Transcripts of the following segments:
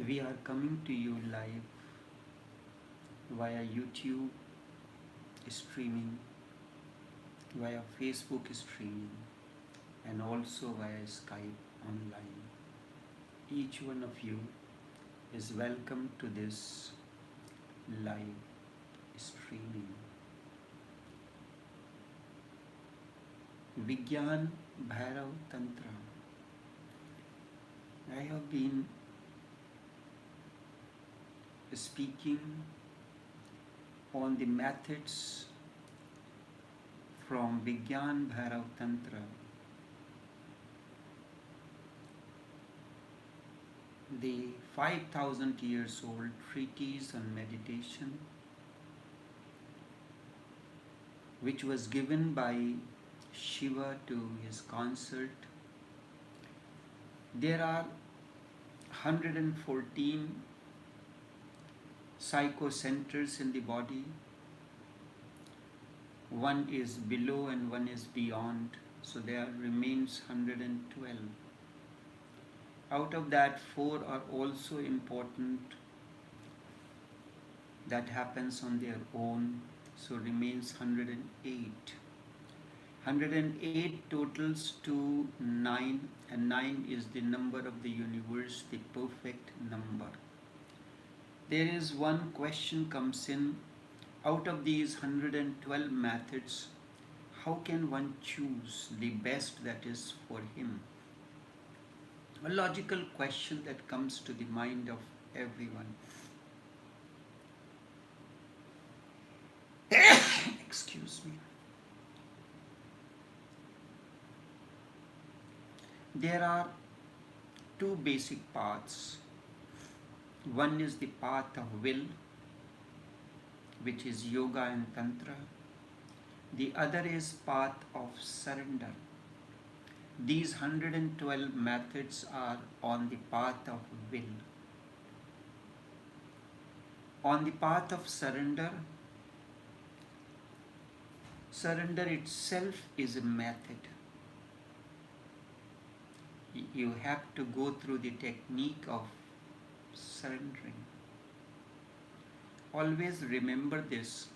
We are coming to you live via YouTube streaming, via Facebook streaming, and also via Skype online. Each one of you is welcome to this live streaming. Vigyan Bhairav Tantra. I have been speaking on the methods from Vigyan Bhairav Tantra, the 5,000 years old treatise on meditation, which was given by Shiva to his consort. There are 114 psychocenters in the body. One is below and one is beyond, so there remains 112. Out of that, 4 are also important, that happens on their own, so remains 108. 108 totals to 9, and 9 is the number of the universe, the perfect number. There is one question comes in, out of these 112 methods, how can one choose the best that is for him? A logical question that comes to the mind of everyone. Excuse me. There are 2 basic paths. One is the path of will, which is yoga and tantra. The other is path of surrender. These 112 methods are on the path of will. On the path of surrender, surrender itself is a method. You have to go through the technique of surrendering. Always remember this.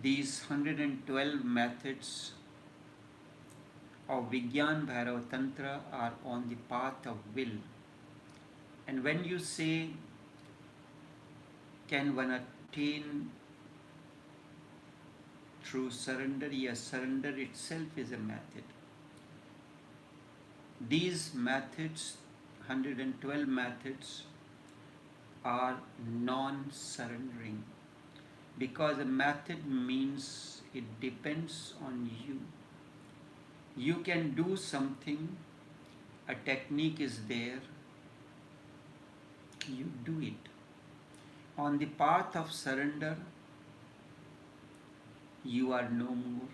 These 112 methods of Vigyan Bhairav Tantra are on the path of will. And when you say, can one attain through surrender? Yes, surrender itself is a method. These methods, 112 methods, are non-surrendering, because a method means it depends on you. You can do something, a technique is there, you do it. On the path of surrender, you are no more.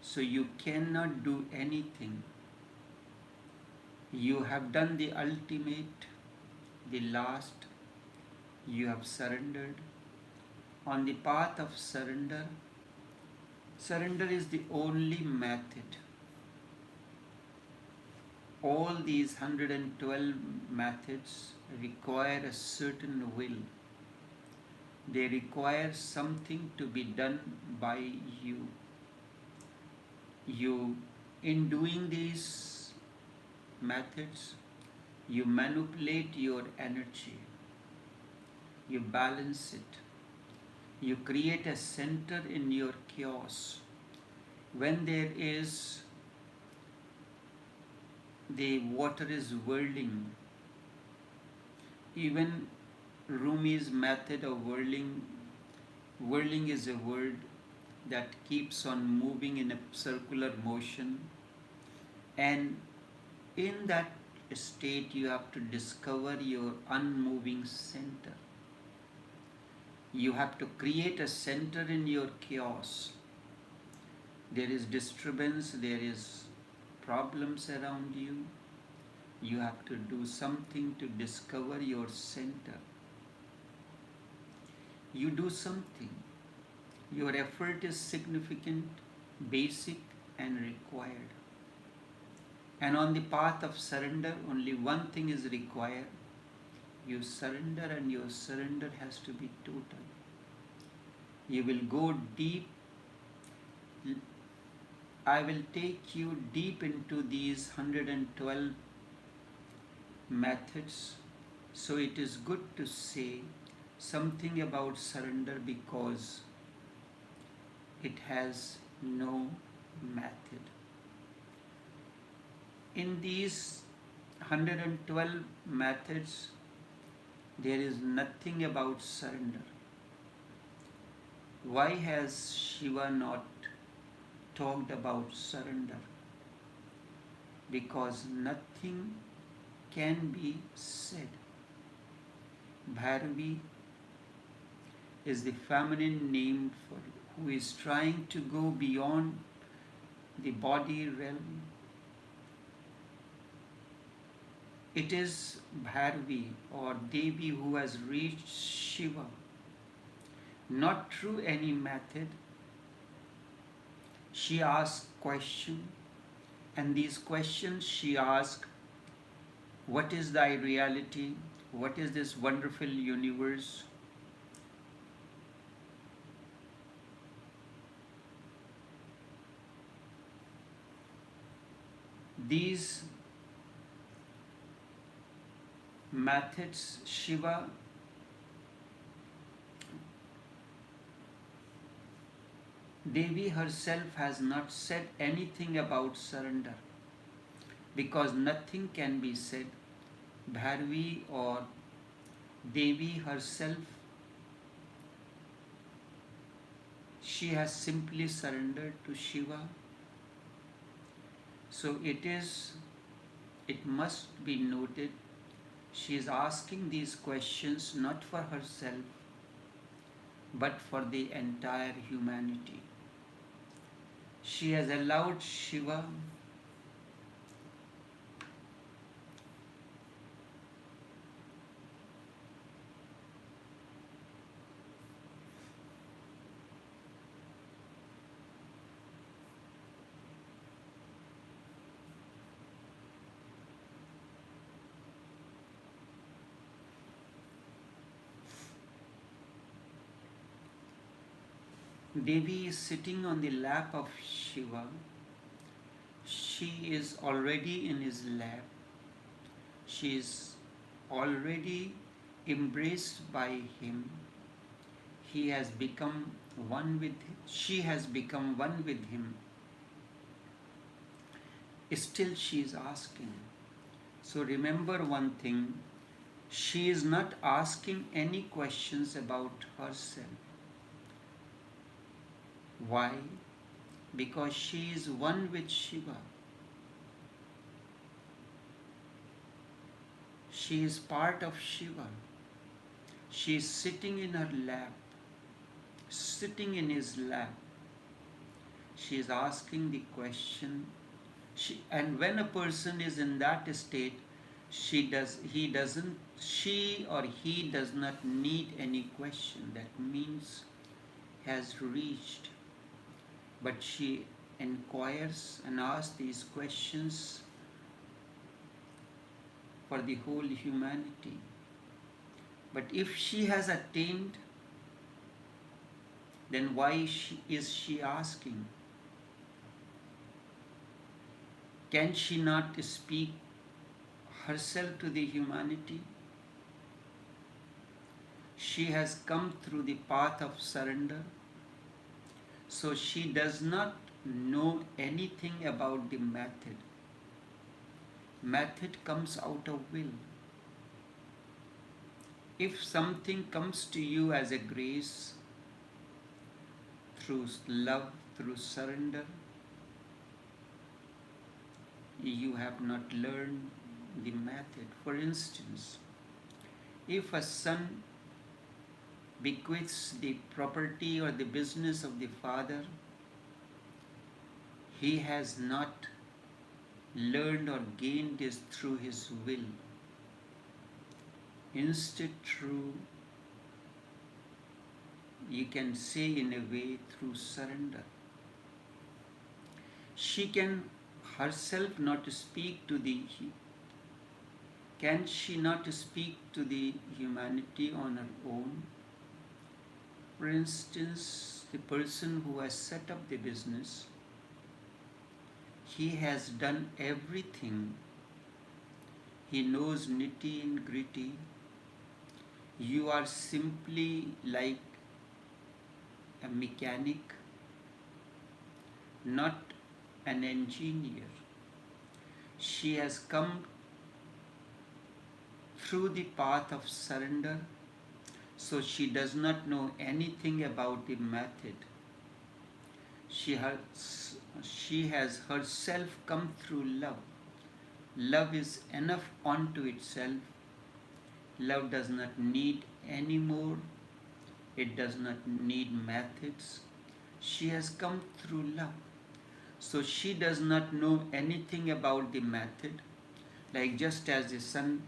So you cannot do anything. You have done the ultimate, the last, you have surrendered. On the path of surrender, surrender is the only method. All these 112 methods require a certain will. They require something to be done by you. In doing these methods, you manipulate your energy, you balance it, you create a center in your chaos. When there is, the water is whirling, even Rumi's method of whirling is a word that keeps on moving in a circular motion, and in that state you have to discover your unmoving center. You have to create a center in your chaos. There is disturbance, there is problems around you. You have to do something to discover your center. You do something. Your effort is significant, basic, and required. And on the path of surrender, only one thing is required. You surrender, and your surrender has to be total. You will go deep. I will take you deep into these 112 methods. So it is good to say something about surrender because it has no method. In these 112 methods, there is nothing about surrender. Why has Shiva not talked about surrender? Because nothing can be said. Bhairavi is the feminine name for who is trying to go beyond the body realm. It is Bhairavi or Devi who has reached Shiva, not through any method. She asks questions, and these questions she asks, what is thy reality? What is this wonderful universe? These methods, Shiva Devi herself has not said anything about surrender because nothing can be said. Bhairavi or Devi herself, she has simply surrendered to Shiva. So it must be noted, she is asking these questions not for herself, but for the entire humanity. She has allowed Shiva Devi is sitting on the lap of Shiva. She is already in his lap. She is already embraced by him. He has become one with him. She has become one with him. Still she is asking. So remember one thing, she is not asking any questions about herself. Why? Because she is one with Shiva. She is part of Shiva. She is sitting in her lap, sitting in his lap. She is asking the question. And when a person is in that state, she or he does not need any question. That means has reached. But she inquires and asks these questions for the whole humanity. But if she has attained, then why is she asking? Can she not speak herself to the humanity? She has come through the path of surrender, so she does not know anything about the method. Method comes out of will. If something comes to you as a grace, through love, through surrender, you have not learned the method. For instance, if a son bequeaths the property or the business of the father, he has not learned or gained this through his will. Instead, through, you can say in a way, through surrender. She can herself not speak to the Can she not speak to the humanity on her own? For instance, the person who has set up the business, he has done everything. He knows nitty and gritty. You are simply like a mechanic, not an engineer. She has come through the path of surrender, so she does not know anything about the method. She has herself come through love. Love is enough unto itself. Love does not need any more. It does not need methods. She has come through love. So she does not know anything about the method. Like just as the son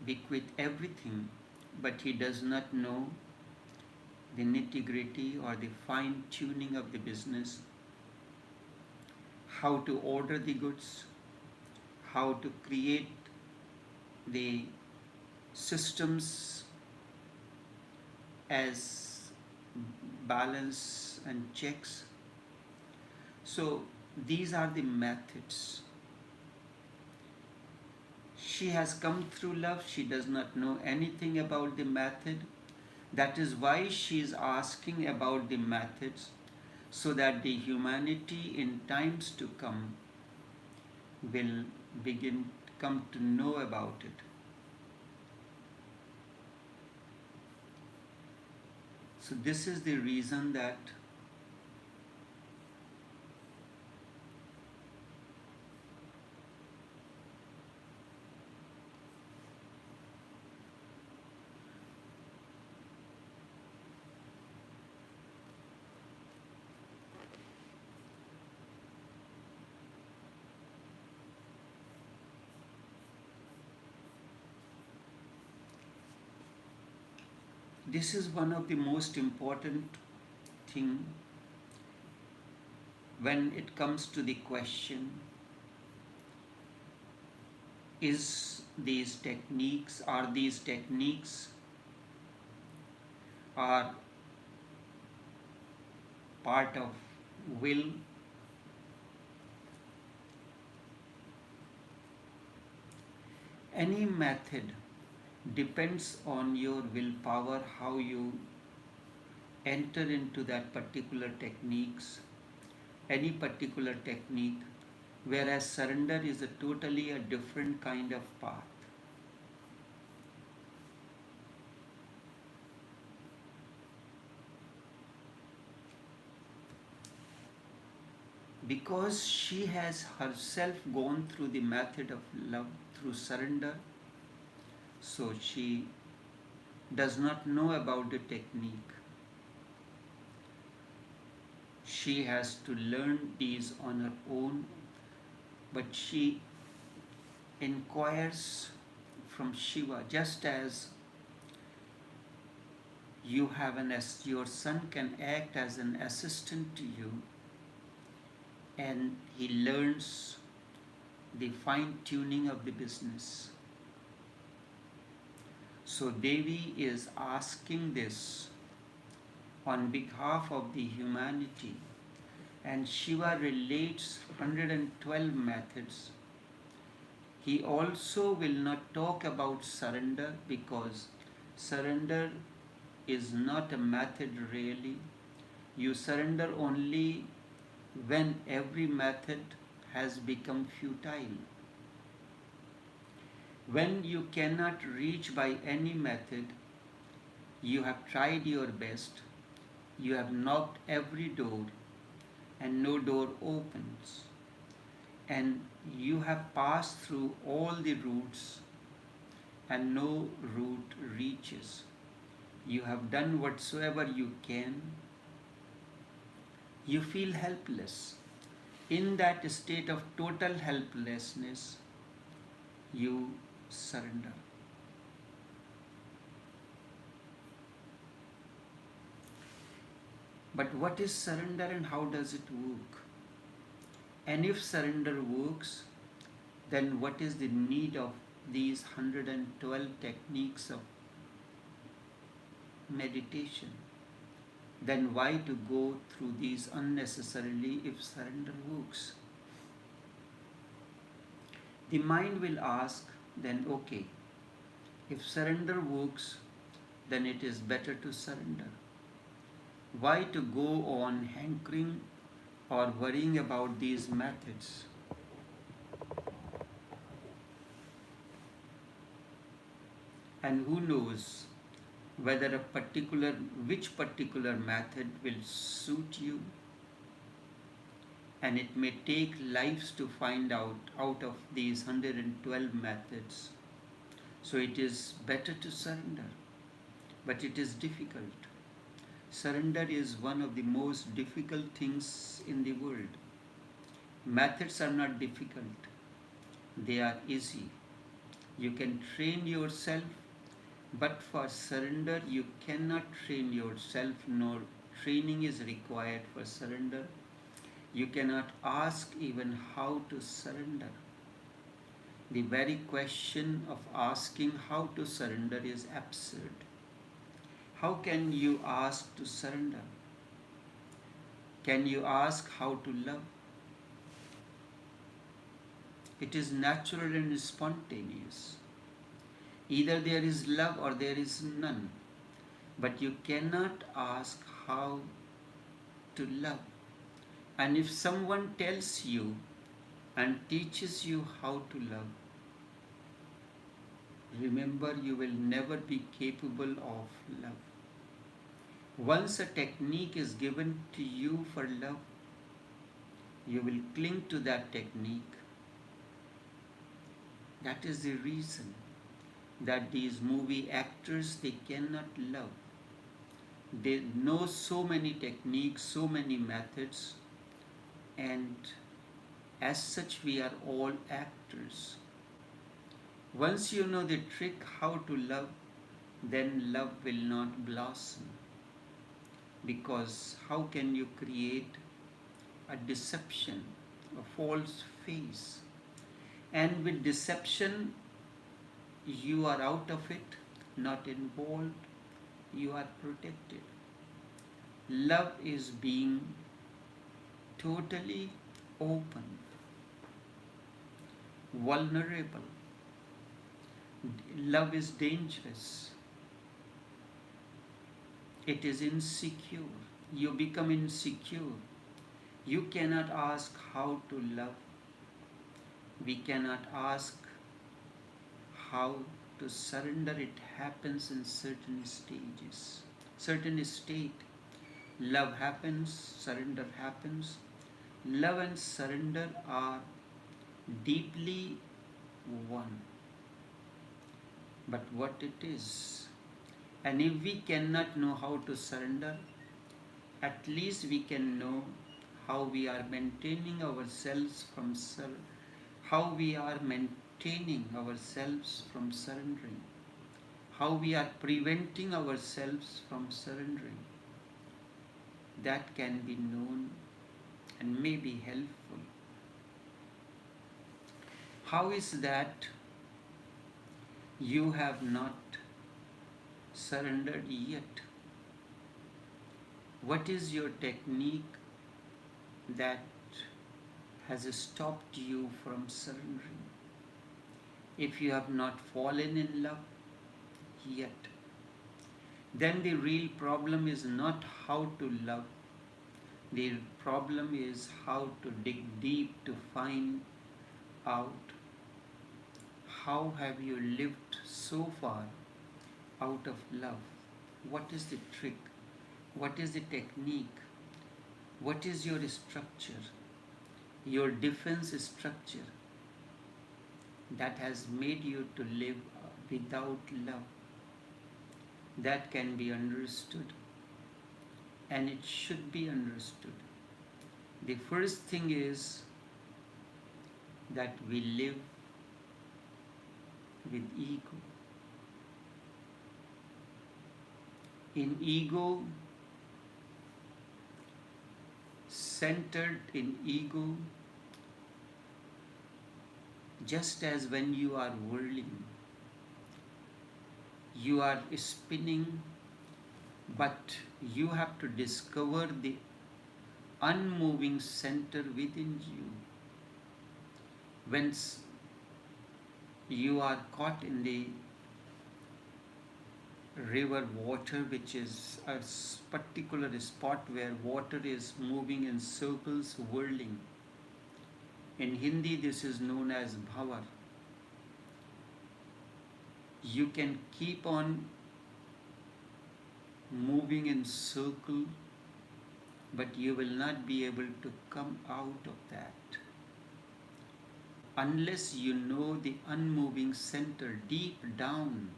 bequeath everything, but he does not know the nitty-gritty or the fine-tuning of the business, how to order the goods, how to create the systems as balance and checks. So these are the methods. She has come through love. She does not know anything about the method. That is why she is asking about the methods, so that the humanity in times to come will come to know about it. So this is the reason that this is one of the most important thing when it comes to the question, are these techniques are part of will? Any method depends on your willpower, how you enter into that particular techniques, any particular technique, whereas surrender is a totally a different kind of path. Because she has herself gone through the method of love through surrender, so she does not know about the technique. She has to learn these on her own, but she inquires from Shiva, just as your son can act as an assistant to you, and he learns the fine tuning of the business. So Devi is asking this on behalf of the humanity, and Shiva relates 112 methods. He also will not talk about surrender, because surrender is not a method really. You surrender only when every method has become futile. When you cannot reach by any method, you have tried your best, you have knocked every door and no door opens, and you have passed through all the routes and no route reaches. You have done whatsoever you can. You feel helpless. In that state of total helplessness, you surrender. But what is surrender and how does it work? And if surrender works, then what is the need of these 112 techniques of meditation? Then why to go through these unnecessarily if surrender works? The mind will ask, then okay, if surrender works, then it is better to surrender. Why to go on hankering or worrying about these methods? And who knows whether which particular method will suit you, and it may take lives to find out of these 112 methods. So it is better to surrender, but it is difficult. Surrender is one of the most difficult things in the world. Methods are not difficult, they are easy. You can train yourself, but for surrender you cannot train yourself, nor training is required for surrender. You cannot ask even how to surrender. The very question of asking how to surrender is absurd. How can you ask to surrender? Can you ask how to love? It is natural and spontaneous. Either there is love or there is none. But you cannot ask how to love. And if someone tells you and teaches you how to love, remember you will never be capable of love. Once a technique is given to you for love, you will cling to that technique. That is the reason that these movie actors, they cannot love. They know so many techniques, so many methods, and as such we are all actors. Once you know the trick how to love, then love will not blossom. Because how can you create a deception, a false face? And with deception, you are out of it, not involved, you are protected. Love is being totally open, vulnerable. Love is dangerous. It is insecure. You become insecure. You cannot ask how to love. We cannot ask how to surrender. It happens in certain stages, certain state. Love happens, surrender happens. Love and surrender are deeply one. But what it is, and if we cannot know how to surrender, at least we can know how we are maintaining ourselves from how we are maintaining ourselves from surrendering, how we are preventing ourselves from surrendering. That can be known and may be helpful. How is that you have not surrendered yet? What is your technique that has stopped you from surrendering? If you have not fallen in love yet, then the real problem is not how to love. The problem is how to dig deep to find out how have you lived so far out of love. What is the trick? What is the technique? What is your structure? Your defense structure that has made you to live without love. That can be understood, and it should be understood. The first thing is that we live with ego. In ego, centered in ego, Just as when you are whirling, you are spinning, but you have to discover the unmoving center within you. When you are caught in the river water, which is a particular spot where water is moving in circles, whirling. In Hindi, this is known as bhavar. You can keep on moving in circle, but you will not be able to come out of that unless you know the unmoving center. Deep down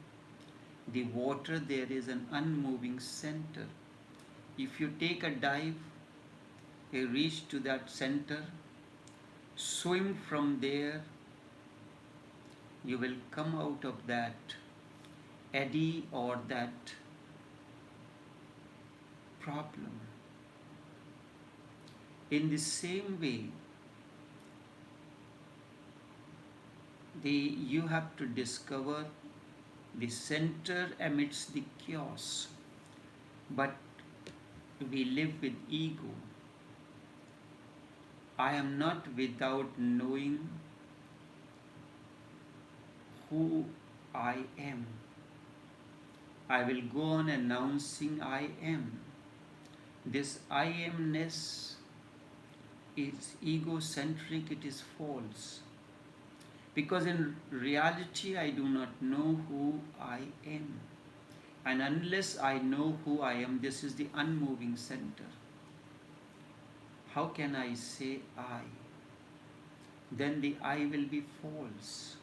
the water, there is an unmoving center. If you take a dive, you reach to that center, swim from there, you will come out of that eddy or that problem. In the same way, you have to discover the center amidst the chaos. But we live with ego. I am not without knowing who I am. I will go on announcing I am. This I amness is egocentric, it is false. Because in reality, I do not know who I am. And unless I know who I am, this is the unmoving center. How can I say I? Then the I will be false.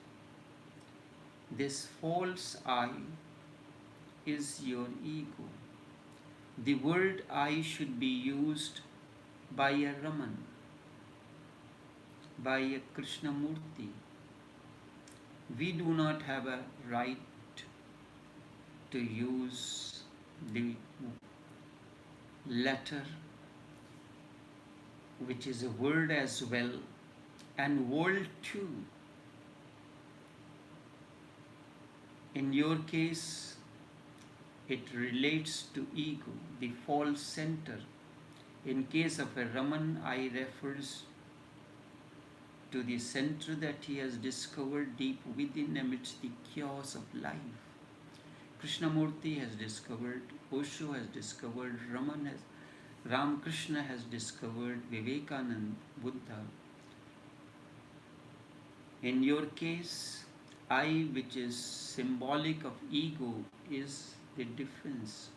This false I is your ego. The word I should be used by a Raman, by a Krishnamurti. We do not have a right to use the letter, which is a word as well, and world too. In your case, it relates to ego, the false center. In case of a Raman, I refers to the center that he has discovered deep within amidst the chaos of life. Krishnamurti has discovered, Osho has discovered, Ramakrishna has discovered, Vivekananda, Buddha. In your case, I, which is symbolic of ego, is the difference,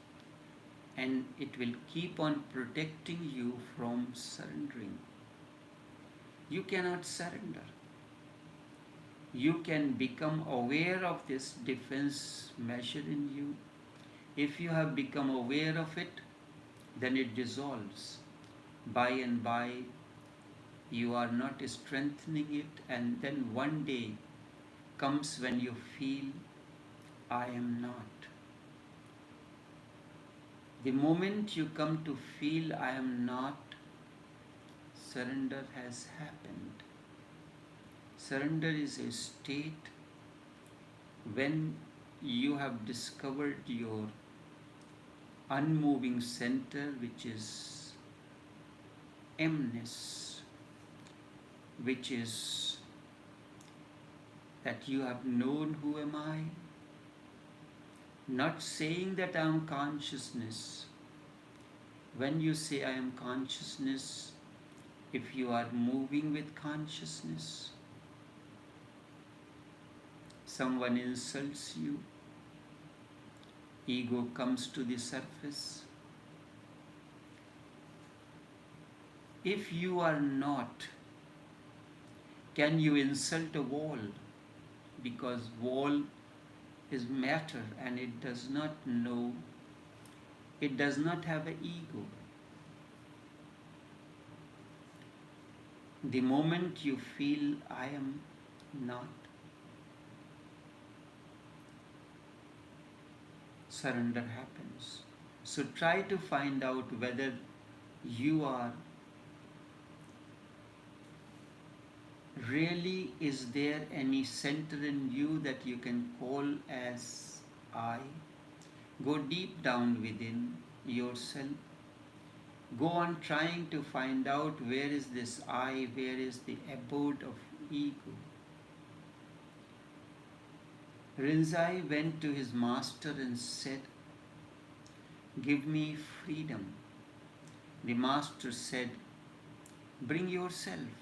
and it will keep on protecting you from surrendering. You cannot surrender. You can become aware of this defense measure in you. If you have become aware of it, then it dissolves. By and by, you are not strengthening it, and then one day comes when you feel, I am not. The moment you come to feel I am not, surrender has happened. Surrender is a state when you have discovered your unmoving center, which is emness, which is that you have known who am I. Not saying that I am consciousness. When you say I am consciousness, if you are moving with consciousness, someone insults you, ego comes to the surface. If you are not, can you insult a wall? Because wall is matter and it does not know, it does not have an ego. The moment you feel I am not, surrender happens. So try to find out whether you are Really, is there any center in you that you can call as I? Go deep down within yourself. Go on trying to find out where is this I, where is the abode of ego. Rinzai went to his master and said, "Give me freedom." The master said, "Bring yourself.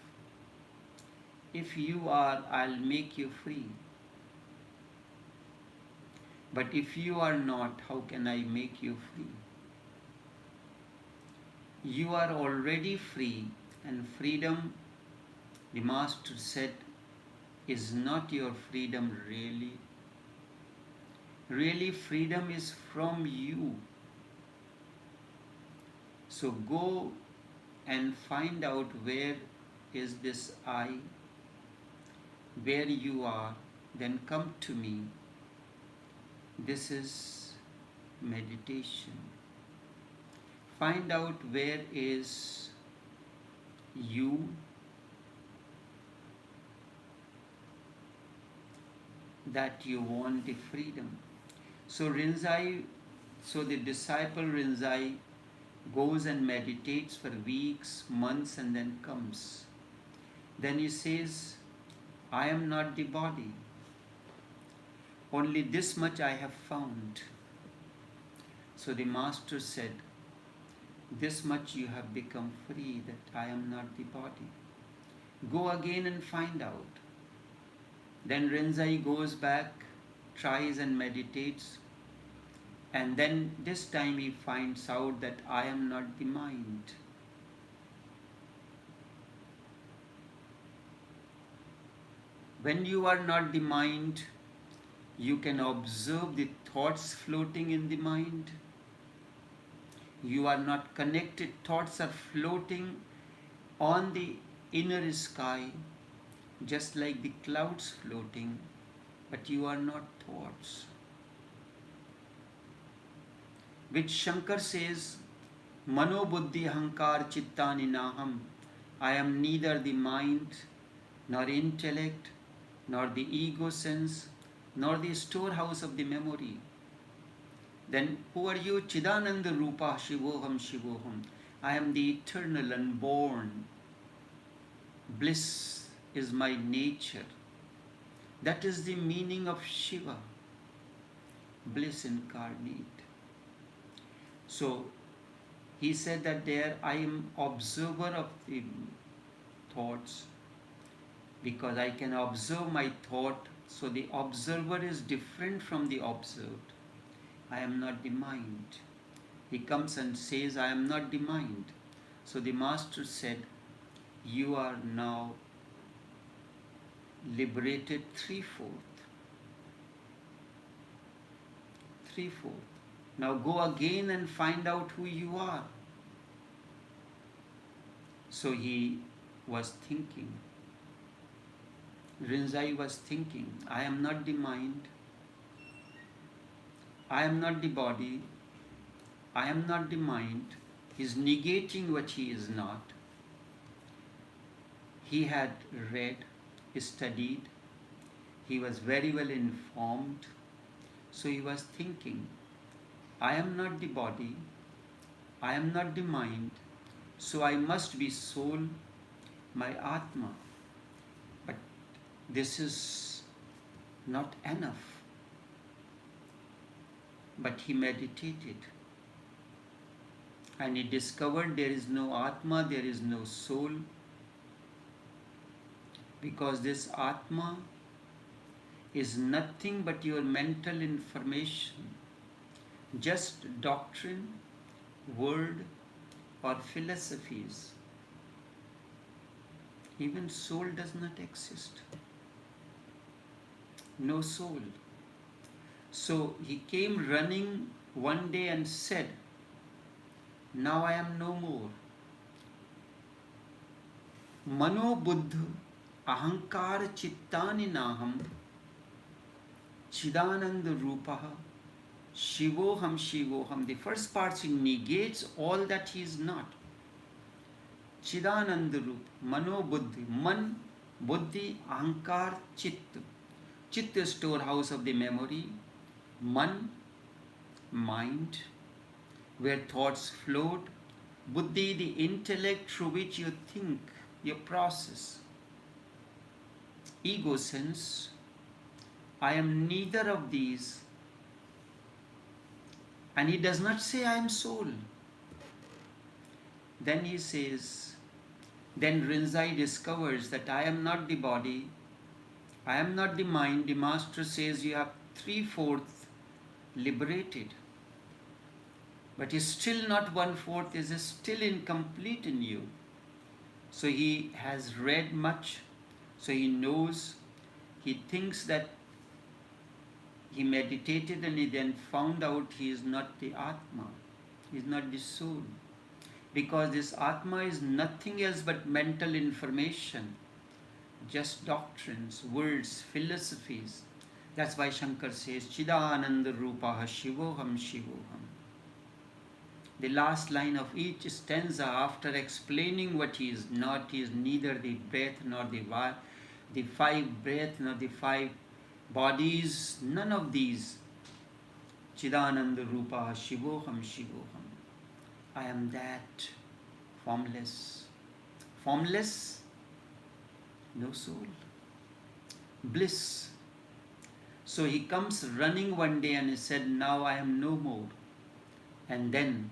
If you are, I'll make you free. But if you are not, how can I make you free? You are already free, and freedom," the master said, "is not your freedom really. Really, freedom is from you. So go and find out where is this I, where you are, then come to me." This is meditation. Find out where is you, that you want the freedom. So the disciple Rinzai goes and meditates for weeks, months, and then comes. Then he says, "I am not the body. Only this much I have found." So the master said, "This much you have become free, that I am not the body. Go again and find out." Then Rinzai goes back, tries and meditates, and then this time he finds out that I am not the mind. When you are not the mind, you can observe the thoughts floating in the mind. You are not connected. Thoughts are floating on the inner sky, just like the clouds floating, but you are not thoughts. Which Shankar says, "Mano buddhi ahankar chittani naham." I am neither the mind, nor intellect, nor the ego sense, nor the storehouse of the memory. Then who are you? Chidananda Rupa Shivoham Shivoham. I am the eternal unborn. Bliss is my nature. That is the meaning of Shiva. Bliss incarnate. So he said that there I am observer of the thoughts, because I can observe my thought. So the observer is different from the observed. I am not the mind. He comes and says, "I am not the mind." So the master said, "You are now liberated three-fourth. Three-fourth. Now go again and find out who you are." So he was thinking. Rinzai was thinking, "I am not the mind. I am not the body. I am not the mind." He is negating what he is not. He had read, studied, he was very well informed. So he was thinking, "I am not the body, I am not the mind, so I must be soul, my Atma." But this is not enough. But he meditated and he discovered there is no Atma, there is no soul, because this Atma is nothing but your mental information, just doctrine, word, or philosophies. Even soul does not exist. No soul. So he came running one day and said, "Now I am no more. Mano buddha ahankar chittani naham chidananda rupaha shivoham shivoham." The first part he negates all that he is not. Chidananda rup, mano buddhi, man Buddhi, Ahankar, Chit. Chit is storehouse of the memory. Man, mind, where thoughts float. Buddhi, the intellect through which you think, you process. Ego sense, I am neither of these. And he does not say, I am soul. Then he says, then Rinzai discovers that I am not the body, I am not the mind. The master says you have 3/4 liberated. But is still not 1/4, is still incomplete in you. So he has read much, so he knows, he thinks that he meditated and he then found out he is not the Atma, he is not the soul. Because this Atma is nothing else but mental information, just doctrines, words, philosophies. That's why Shankar says, Chidananda Rupaha Shivoham Shivoham. The last line of each stanza, after explaining what he is not, he is neither the breath nor the 5 breath nor the 5 bodies, none of these. Chidananda Rupaha Shivoham Shivoham. I am that, formless. Formless, no soul. Bliss. So he comes running one day and he said, now I am no more. And then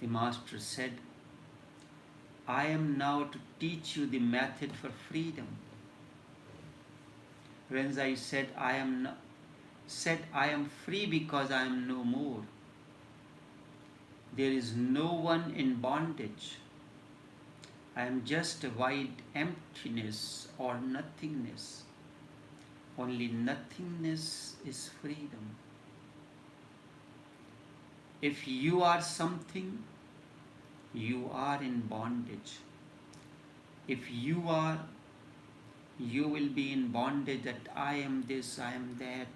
the master said, I am now to teach you the method for freedom. Rinzai said, I am free because I am no more. There is no one in bondage. I am just a wide emptiness or nothingness. Only nothingness is freedom. If you are something, you are in bondage. If you are, you will be in bondage that I am this, I am that.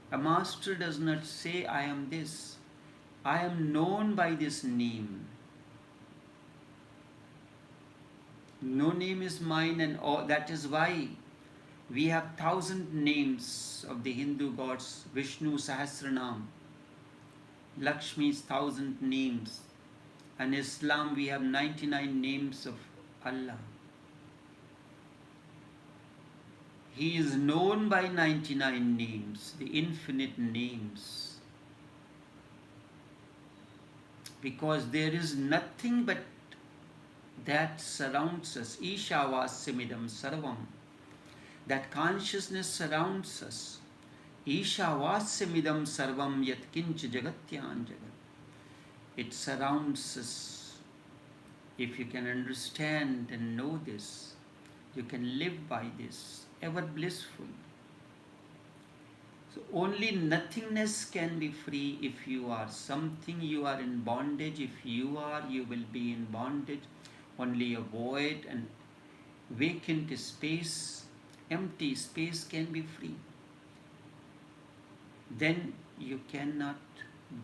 A master does not say, I am this. I am known by this name. No name is mine, and that is why we have 1,000 names of the Hindu gods. Vishnu Sahasranam, Lakshmi's 1,000 names. And Islam we have 99 names of Allah. He is known by 99 names, the infinite names. Because there is nothing but that surrounds us. Ishavasimidam sarvam. That consciousness surrounds us. Ishavasimidam sarvam yat kincha jagatyan jagat. It surrounds us. If you can understand and know this, you can live by this, ever blissful. So only nothingness can be free. If you are something, you are in bondage. If you are, you will be in bondage. Only a void and vacant space, empty space can be free. Then you cannot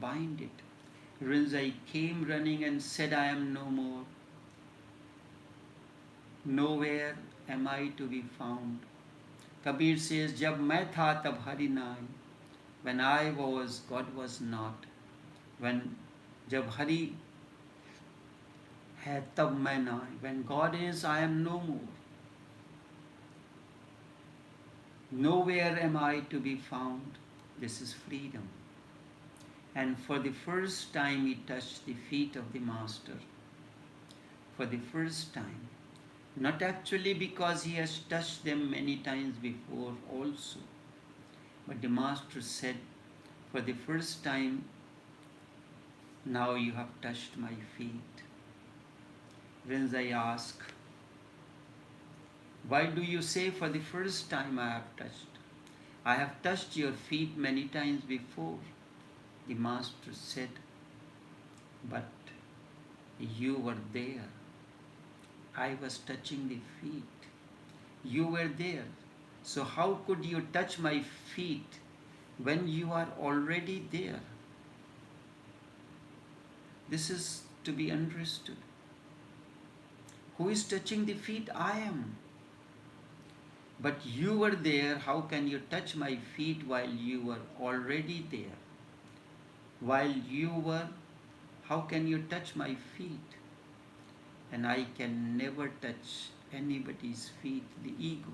bind it. Rinzai came running and said, I am no more. Nowhere am I to be found. Kabir says, Jab main tha tab hari naai. When I was, God was not. When Jab Hari hai tab main naai. When God is, I am no more. Nowhere am I to be found. This is freedom. And for the first time he touched the feet of the master. For the first time. Not actually because he has touched them many times before also. But the master said, for the first time, now you have touched my feet. Rinzai asked, why do you say for the first time I have touched? I have touched your feet many times before. The master said, but you were there. I was touching the feet. You were there. So how could you touch my feet when you are already there? This is to be understood. Who is touching the feet? I am. But you were there. How can you touch my feet while you were already there? While you were, how can you touch my feet? And I can never touch anybody's feet, the ego.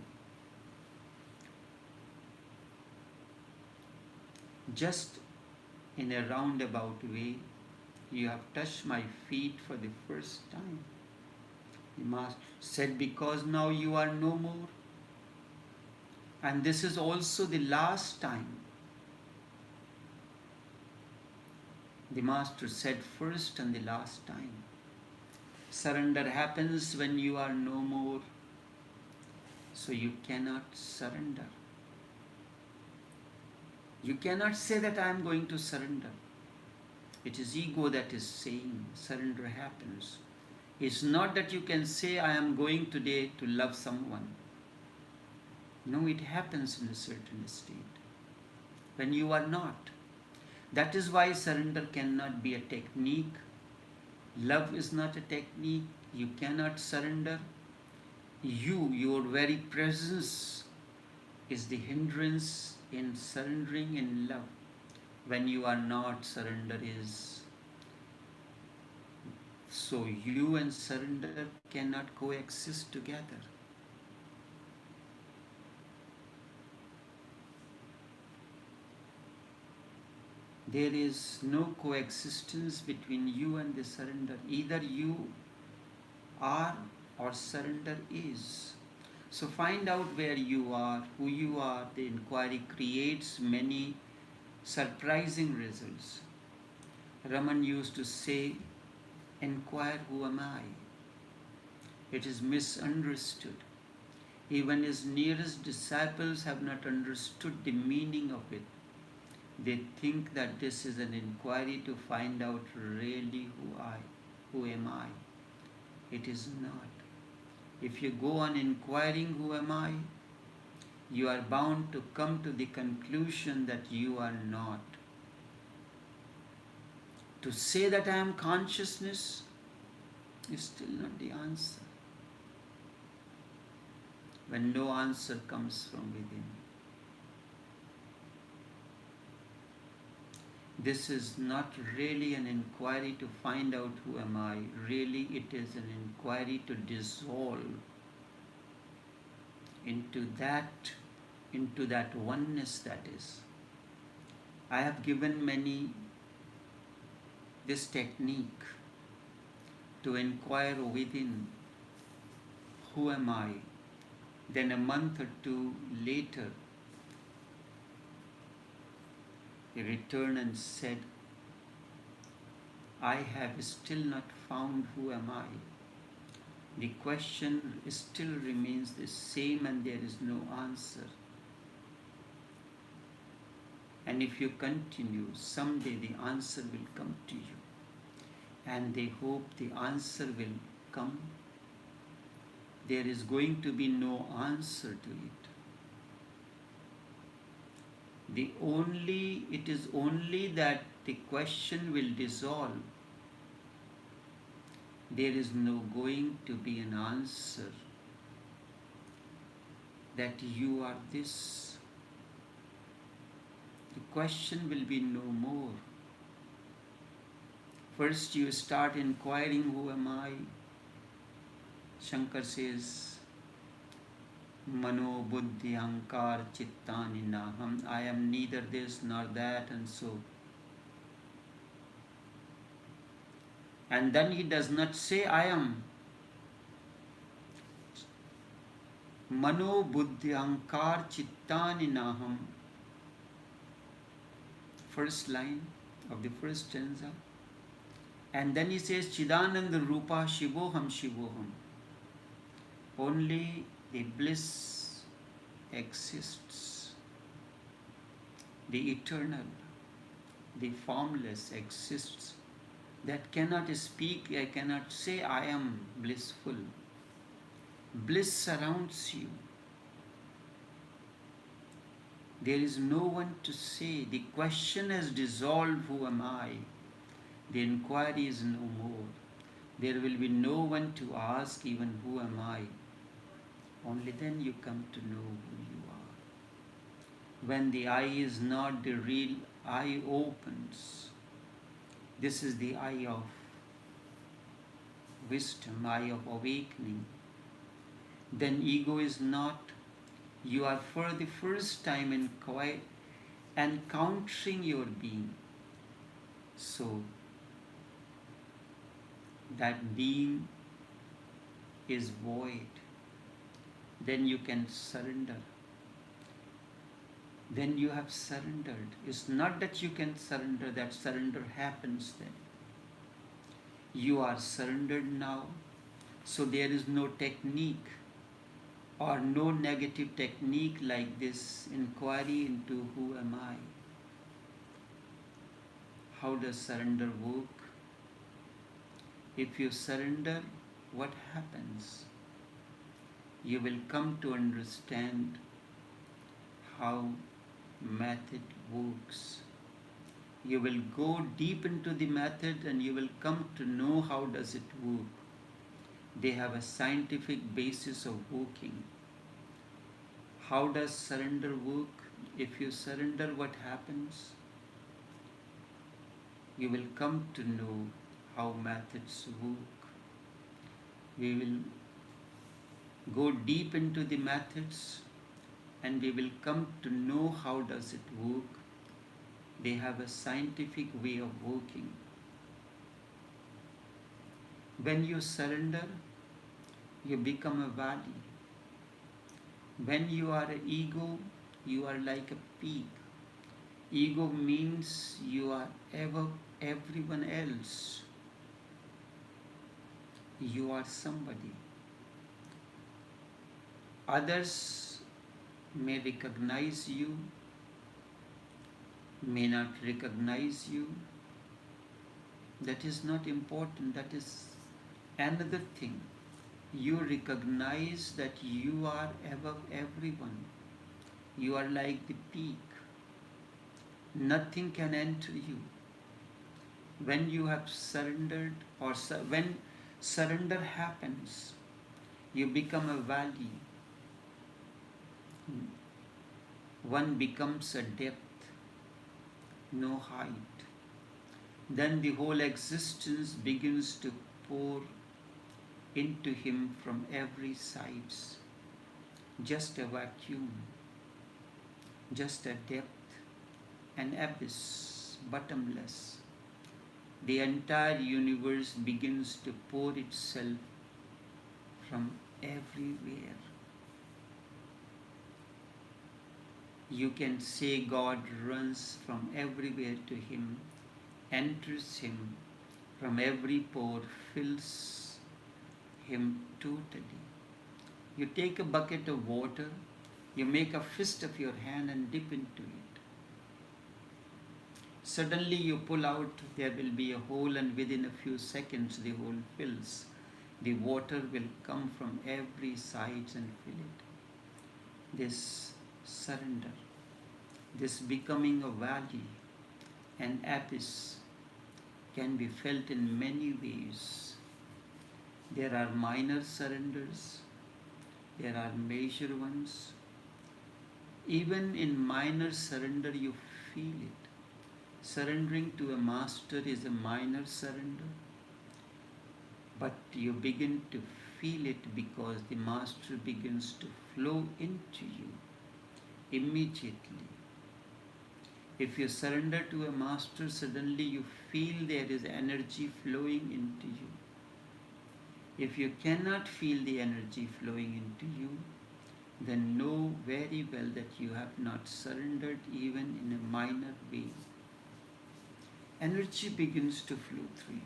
Just in a roundabout way, you have touched my feet for the first time. The Master said, because now you are no more. And this is also the last time. The Master said, first and the last time. Surrender happens when you are no more. So you cannot surrender. You cannot say that I am going to surrender. It is ego that is saying surrender happens. It's not that you can say I am going today to love someone. No, it happens in a certain state. When you are not. That is why surrender cannot be a technique. Love is not a technique. You cannot surrender. Your very presence is the hindrance in surrendering in love. When you are not, surrender is. So you and surrender cannot coexist together. There is no coexistence between you and the surrender. Either you are or surrender is. So find out where you are, who you are. The inquiry creates many surprising results. Raman used to say, inquire who am I? It is misunderstood. Even his nearest disciples have not understood the meaning of it. They think that this is an inquiry to find out really who am I. It is not. If you go on inquiring who am I, you are bound to come to the conclusion that you are not. To say that I am consciousness is still not the answer. When no answer comes from within. This is not really an inquiry to find out who am I. Really, it is an inquiry to dissolve into that oneness that is. I have given many this technique to inquire within who am I. Then a month or two later, he returned and said, I have still not found who am I. The question still remains the same and there is no answer. And if you continue, someday the answer will come to you. And they hope the answer will come. There is going to be no answer to it. It is only that the question will dissolve. There is no going to be an answer that you are this. The question will be no more. First you start inquiring who am I. Shankar says, Mano, Buddhi, Ahankar, Chittani, Naham. I am neither this nor that, and so. And then he does not say, I am. Mano, Buddhi, Ahankar, Chittani, Naham. First line of the first stanza. And then he says, Chidananda Rupa, Shivoham, Shivoham. Only the bliss exists. The eternal, the formless exists. That cannot speak, I cannot say I am blissful. Bliss surrounds you. There is no one to say. The question has dissolved, who am I? The inquiry is no more. There will be no one to ask even who am I. Only then you come to know who you are. When the eye is not the real eye opens, this is the eye of wisdom, eye of awakening. Then ego is not. You are for the first time encountering your being. So that being is void. Then you can surrender. Then you have surrendered. It's not that you can surrender, that surrender happens then. You are surrendered now, so there is no technique or no negative technique like this inquiry into who am I. How does surrender work? If you surrender, what happens? You will come to understand how method works. You will go deep into the method and you will come to know how does it work. They have a scientific basis of working. How does surrender work? If you surrender, what happens? You will come to know how methods work. We will go deep into the methods and we will come to know how does it work. They have a scientific way of working. When you surrender, you become a valley. When you are an ego, you are like a peak. Ego means you are everyone else. You are somebody. Others may recognize you, may not recognize you. That is not important. That is another thing. You recognize that you are above everyone. You are like the peak. Nothing can enter you. When you have surrendered, or when surrender happens, you become a valley. One becomes a depth, no height. Then the whole existence begins to pour into him from every side. Just a vacuum, just a depth, an abyss, bottomless. The entire universe begins to pour itself from everywhere. You can say God runs from everywhere to him, enters him from every pore, fills him totally. You take a bucket of water, you make a fist of your hand and dip into it. Suddenly you pull out, there will be a hole, and within a few seconds the hole fills. The water will come from every side and fill it. This surrender, this becoming a valley, an abyss, can be felt in many ways. There are minor surrenders, there are major ones. Even in minor surrender you feel it. Surrendering to a master is a minor surrender, but you begin to feel it because the master begins to flow into you immediately. If you surrender to a master, suddenly you feel there is energy flowing into you. If you cannot feel the energy flowing into you, then know very well that you have not surrendered even in a minor way. Energy begins to flow through you.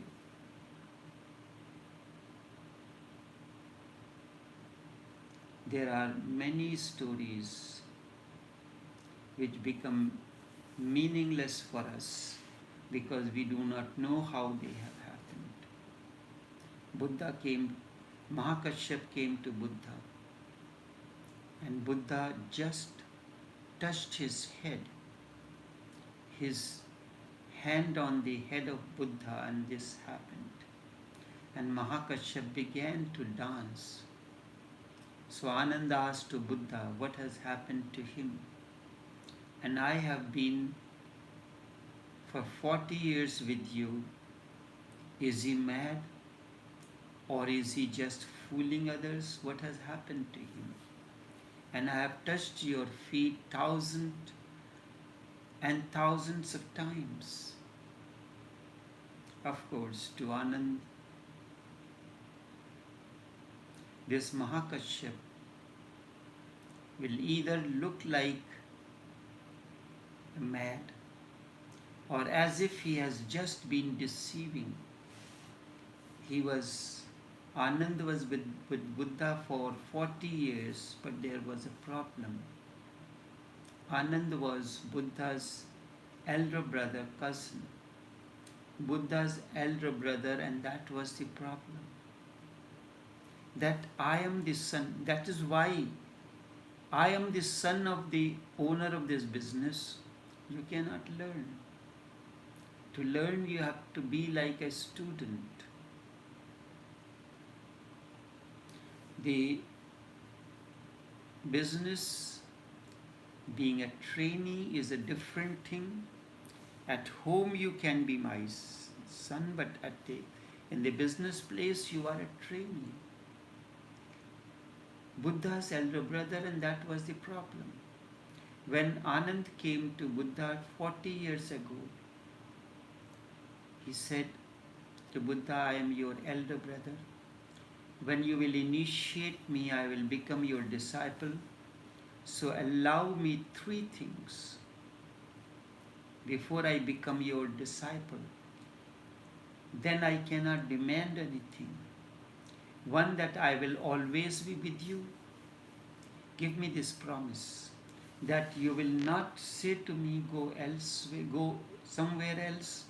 There are many stories which become meaningless for us because we do not know how they have happened. Mahakashyap came to Buddha, and Buddha just touched his head, his hand on the head of Buddha, and this happened. and Mahakashyap began to dance. So Ananda asked to Buddha, what has happened to him? And I have been for 40 years with you. Is he mad? Or is he just fooling others? What has happened to him? And I have touched your feet thousands and thousands of times. Of course, to Anand, this Mahakashyap will either look like mad or as if he has just been deceiving. Anand was with Buddha for 40 years, but there was a problem. Anand was Buddha's elder brother, cousin. Buddha's elder brother, and that was the problem. That I am the son, that is why I am the son of the owner of this business. You cannot learn. To learn, you have to be like a student. The business, being a trainee, is a different thing. At home, you can be my son, but in the business place, you are a trainee. Buddha's elder brother, and that was the problem. When Anand came to Buddha 40 years ago, he said to Buddha, I am your elder brother. When you will initiate me, I will become your disciple. So allow me 3 things before I become your disciple. Then I cannot demand anything. One, that I will always be with you. Give me this promise that you will not say to me, go elsewhere, go somewhere else.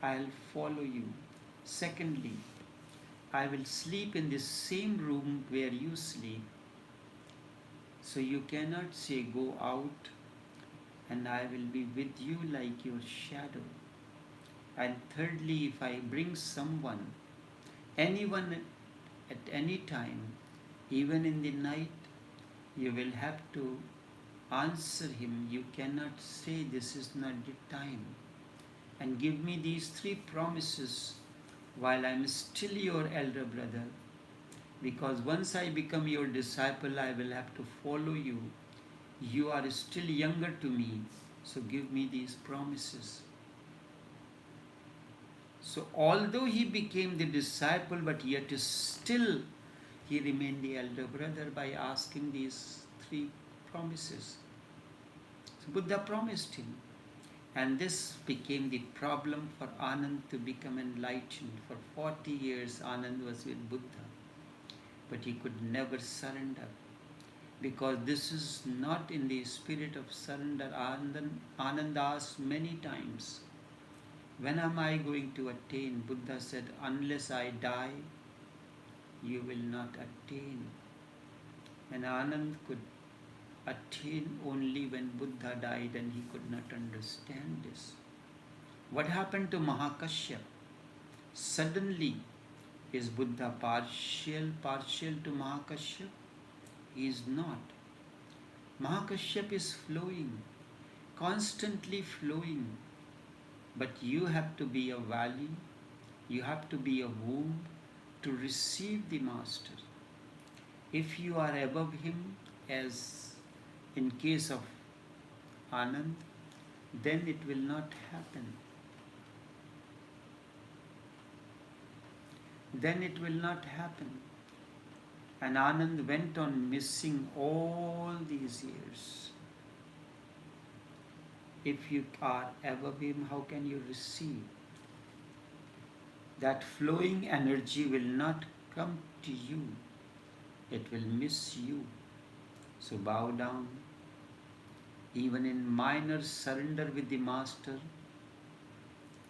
I'll follow you. Secondly, I will sleep in the same room where you sleep. So you cannot say, go out, and I will be with you like your shadow. And thirdly, if I bring someone, anyone at any time, even in the night, you will have to answer him. You cannot say this is not the time. And give me these 3 promises while I am still your elder brother. Because once I become your disciple, I will have to follow you. You are still younger to me, so give me these promises. So although he became the disciple, but yet still he remained the elder brother by asking these 3 promises. So Buddha promised him. And this became the problem for Anand to become enlightened. For 40 years Anand was with Buddha, but he could never surrender, because this is not in the spirit of surrender. Anand asked many times, when am I going to attain? Buddha said, unless I die, you will not attain. And Anand could attain only when Buddha died, and he could not understand this. What happened to Mahakashyap? Suddenly, is Buddha partial to Mahakashyap? He is not. Mahakashyap is flowing, constantly flowing. But you have to be a valley, you have to be a womb to receive the Master. If you are above him, as in case of Anand, then it will not happen. Then it will not happen. And Anand went on missing all these years. If you are above him, how can you receive? That flowing energy will not come to you. It will miss you. So bow down. Even in minor surrender with the Master,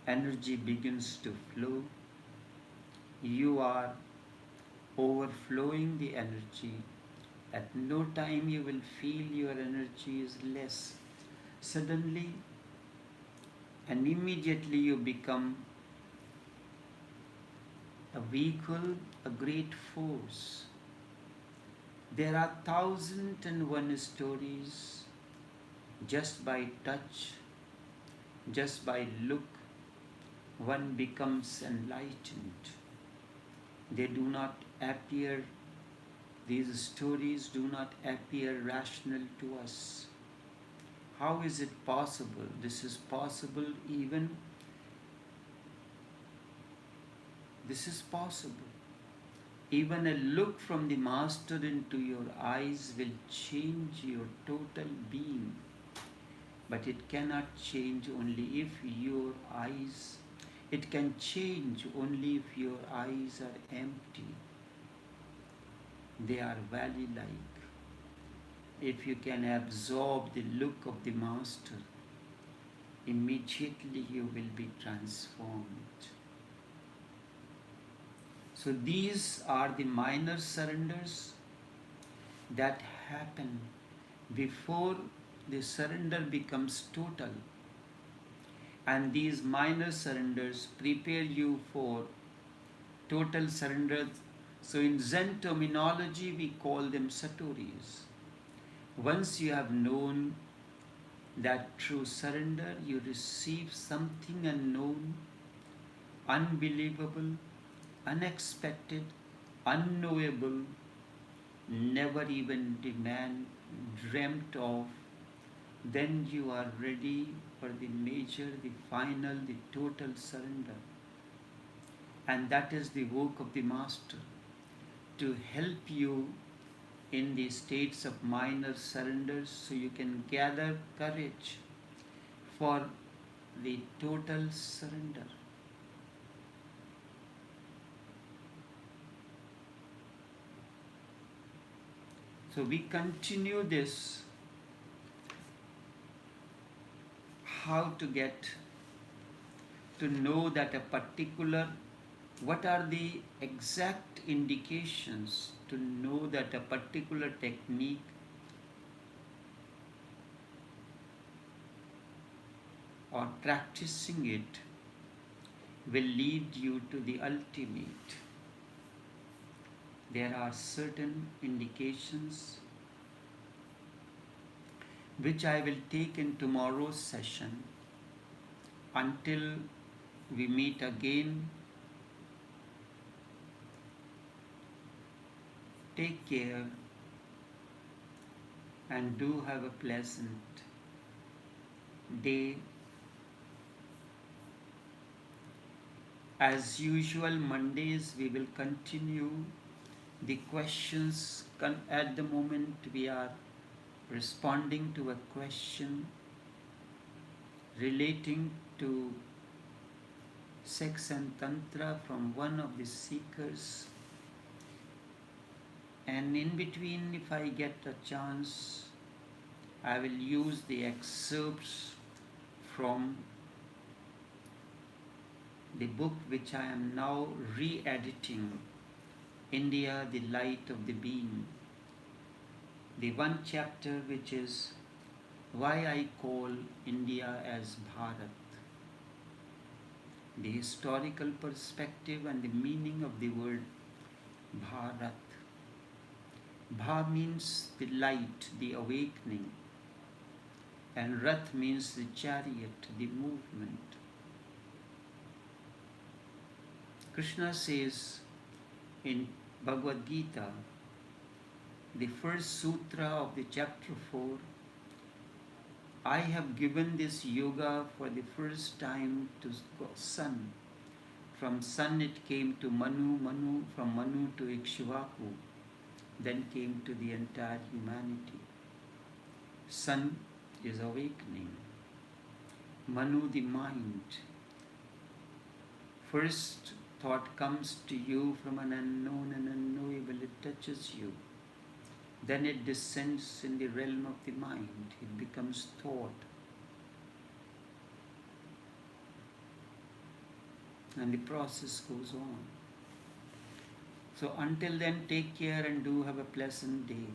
energy begins to flow. You are overflowing the energy. At no time you will feel your energy is less. Suddenly and immediately you become a vehicle, a great force. There are 1,001 stories just by touch, just by look, one becomes enlightened. They do not appear, these stories do not appear rational to us. How is it possible? This is possible even, this is possible. Even a look from the Master into your eyes will change your total being. But it cannot change only if your eyes, it can change only if your eyes are empty. They are valley-like. If you can absorb the look of the Master, immediately you will be transformed. So these are the minor surrenders that happen before the surrender becomes total. And these minor surrenders prepare you for total surrender. So in Zen terminology, we call them satoris. Once you have known that through surrender you receive something unknown, unbelievable, unexpected, unknowable, never even the man dreamt of, then you are ready for the major, the final, the total surrender. And that is the work of the Master, to help you in the states of minor surrenders so you can gather courage for the total surrender. So we continue this, how to get to know that a particular, what are the exact indications to know that a particular technique or practicing it will lead you to the ultimate. There are certain indications which I will take in tomorrow's session. Until we meet again, take care and do have a pleasant day. As usual, Mondays we will continue the questions. At the moment we are responding to a question relating to sex and tantra from one of the seekers, and in between, if I get a chance, I will use the excerpts from the book which I am now re-editing, India, the Light of the Being. The one chapter which is why I call India as Bharat. The historical perspective and the meaning of the word Bharat. Bha means the light, the awakening, and Rath means the chariot, the movement. Krishna says in Bhagavad Gita, the first sutra of the chapter 4, I have given this yoga for the first time to Sun. From Sun it came to Manu, from Manu to Ikshvaku, then came to the entire humanity. Sun is awakening. Manu, the mind. First thought comes to you from an unknown and unknowable, it touches you. Then it descends in the realm of the mind, it becomes thought. And the process goes on. So until then, take care and do have a pleasant day.